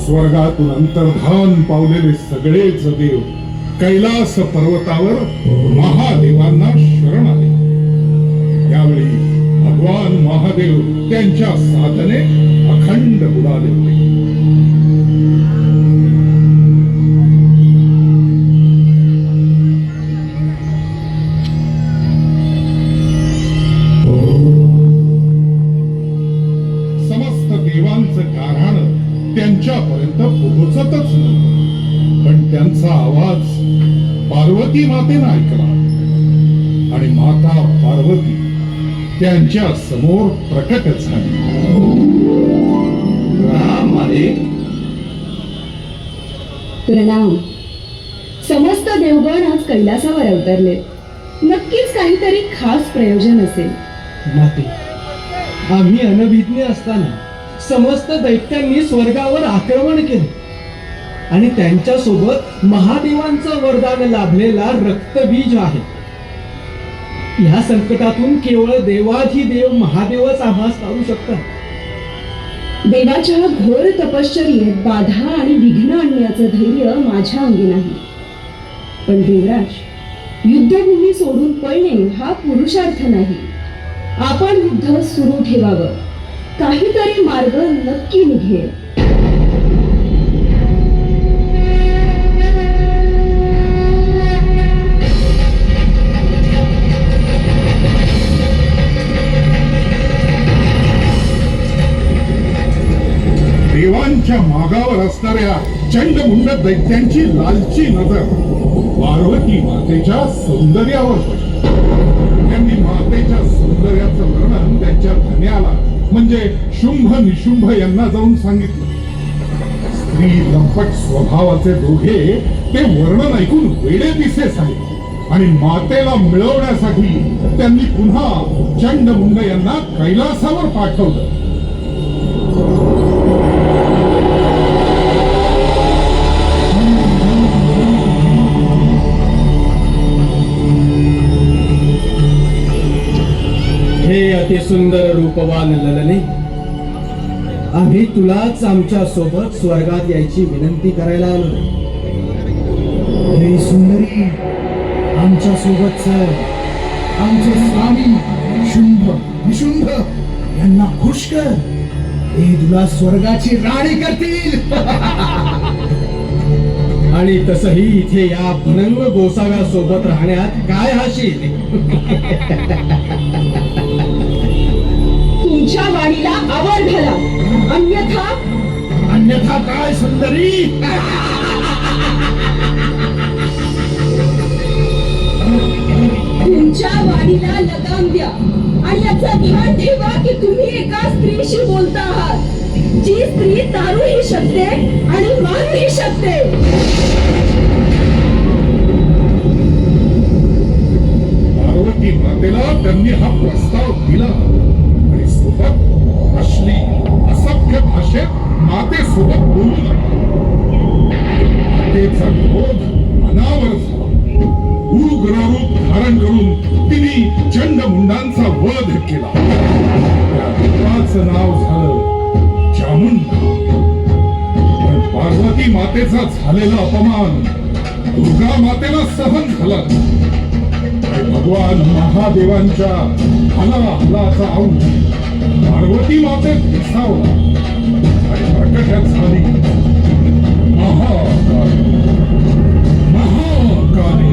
स्वर्गातून अंतर्धान पावलेले सगळेच देव कैलास पर्वतावर महादेवांना शरण आले. त्यावेळी भगवान महादेव त्यांच्या साधने अखंड बुडाले होते. समस्त देवांचं गाऱ्हाण त्यांच्यापर्यंत पोहोचतच नव्हतं, पण त्यांचा आवाज पार्वती मातेनं ऐकला आणि माता पार्वती त्यांच्या समोर प्रकट झाली. प्रणाम. समस्त देवगण आज कैलासावर अवतरले. नक्कीच काहीतरी खास प्रयोजन असेल. माते, आम्ही अनभिज्ञ असताना समस्त दैत्यांनी स्वर्गावर आक्रमण केले आणि त्यांच्या सोबत महादेवांचं वरदान लाभलेला रक्तबीज आहे. या संकटातून केवळ देवाधिदेव महादेवच आम्हास काढू शकतात. देवाच्या घोर तपश्चर्येत बाधा आणि विघ्न आणण्याचं धैर्य माझ्या अंगी नाही. पण देवराज, युद्धभूमी सोडून पळणे हा पुरुषार्थ नाही. आपण युद्ध सुरू ठेवावं. काहीतरी मार्ग नक्की निघेल. देवांच्या मागावर असणाऱ्या चंडमुंड दैत्यांची लालची नजर पार्वती मातेच्या सौंदर्यावर पडली. त्यांनी मातेच्या सौंदर्याचं वर्णन त्यांच्या धन्याला म्हणजे शुंभ निशुंभ यांना जाऊन सांगितलं. स्त्री लंपट स्वभावाचे दोघे ते वर्णन ऐकून वेडे दिसे झाले आणि मातेला मिळवण्यासाठी त्यांनी पुन्हा चंडमुंड यांना कैलासावर पाठवलं. हे अतिसुंदर रूपवान ललने, आम्ही तुलाच आमच्या सोबत स्वर्गात यायची विनंती करायला आलो. हे सुंदरी, आमच्या सोबत सर. आमचे स्वामी शुंभ निशुंभ यांना खुश कर. हे तुला स्वर्गाची राणी करतील. आणि तसही इथे या भनंग गोसाव्या सोबत राहण्यात काय हाशील? तुमच्या वाणीला आवर घाला, अन्यथा काय सुंदरी? तुमच्या वाणीला लगाम द्या आणि याचा भान ठेवा की तुम्ही एका स्त्रीशी बोलता आहात, जी स्त्री तारूही शकते आणि मारूही शकते. पार्वती मातेला त्यांनी हा प्रस्ताव दिला आणि सोबत अश्लील असभ्य भाषेत मातेसोबत बोलू लागला. मातेचा क्रोध अनावर झाला. उग्र रूप धारण करून तिने चंडमुंडांचा वध केला. त्या रूपाचं नाव झालं चामुंडा. पण पार्वती मातेचा झालेला अपमान दुर्गा मातेला सहन झाला. भगवान महादेवांच्या हलाहलाचा अंश पार्वती मातेत विसावला आणि प्रकट झाली महाकाली. महाकाली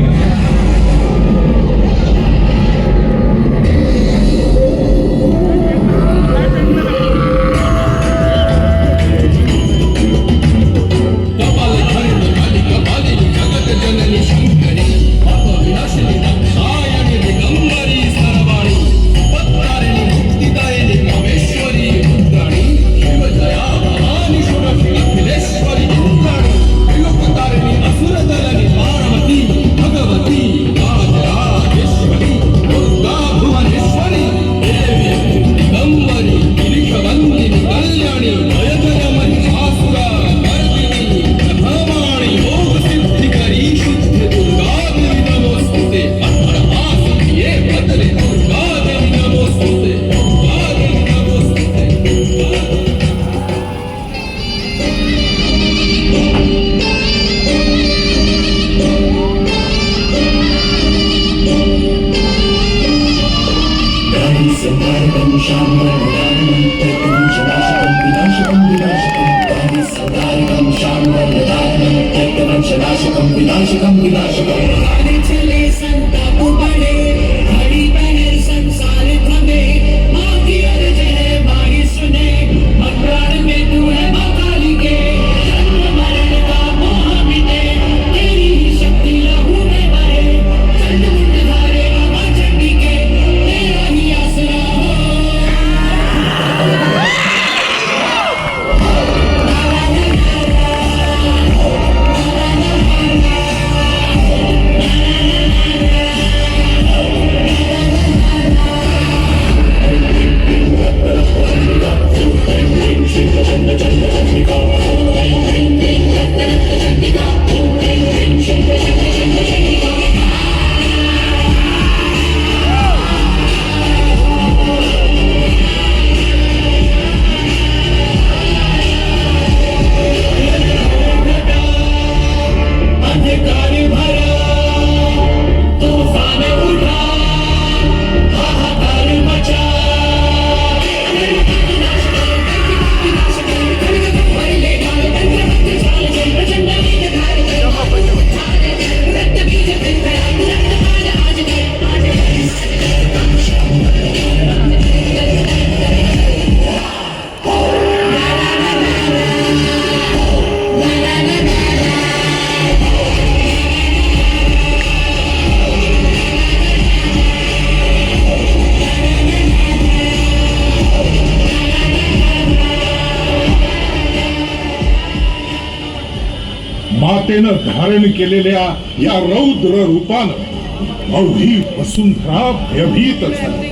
मातेनं धारण केलेल्या या रौद्र रूपानं अवघी वसुंधरा भयभीत झाली.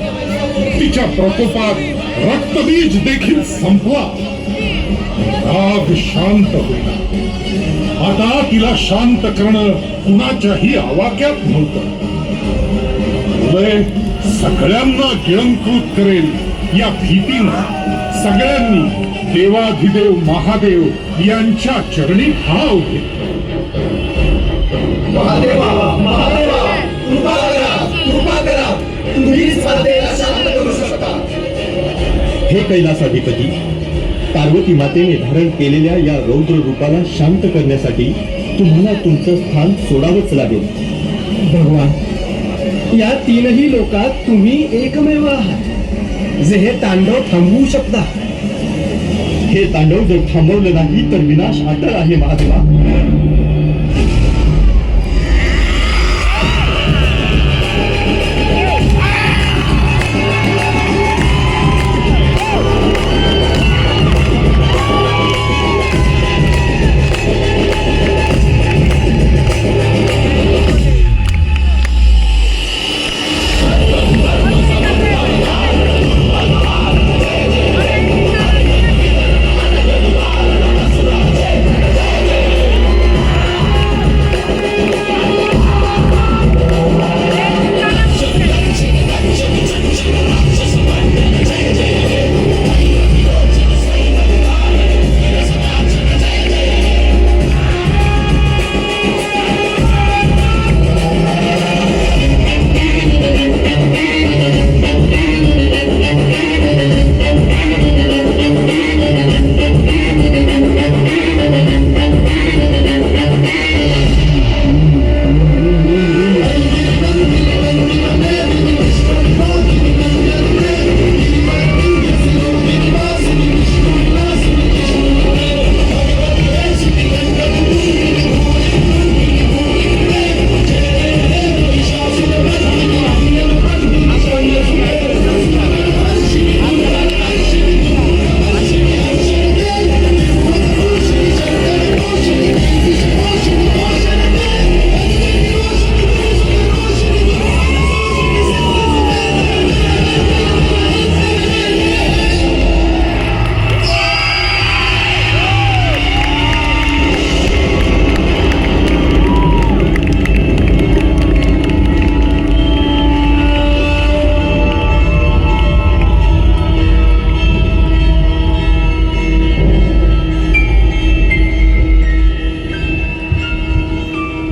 तिच्या प्रकोपात रक्तबीज देखील संपला. राग शांत होईना. आता तिला शांत करणं कुणाच्याही आवाक्यात नव्हतं. प्रलय सगळ्यांना गिळंकृत करेल या भीतीनं सगळ्यांनी देवाधिदेव महादेव यांच्या चरणी ठाव घेतलं. महादेवा महादेवा कृपा करा कृपा करा, तुम्हीच मातेला शांत करू शकता. हे कैलासाधिपती, पार्वती मातेने धारण केलेल्या या रौद्र रूपाला शांत करण्यासाठी तुम्हाला तुमचं स्थान सोडावंच लागेल. भगवान, या तीनही लोकात तुम्ही एकमेव आहात जे हे तांडव थांबवू शकता. हे तांडव जर थांबवलं नाही तर विनाश अटळ आहे महादेवा.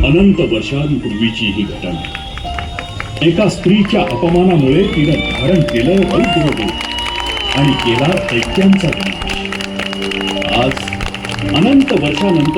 अनंत वर्षांपूर्वीची ही घटना. एका स्त्रीच्या अपमानामुळे तिनं धारण केलं रौद्र रूप आणि केला दैत्यांचा विनाश. आज अनंत वर्षानंतर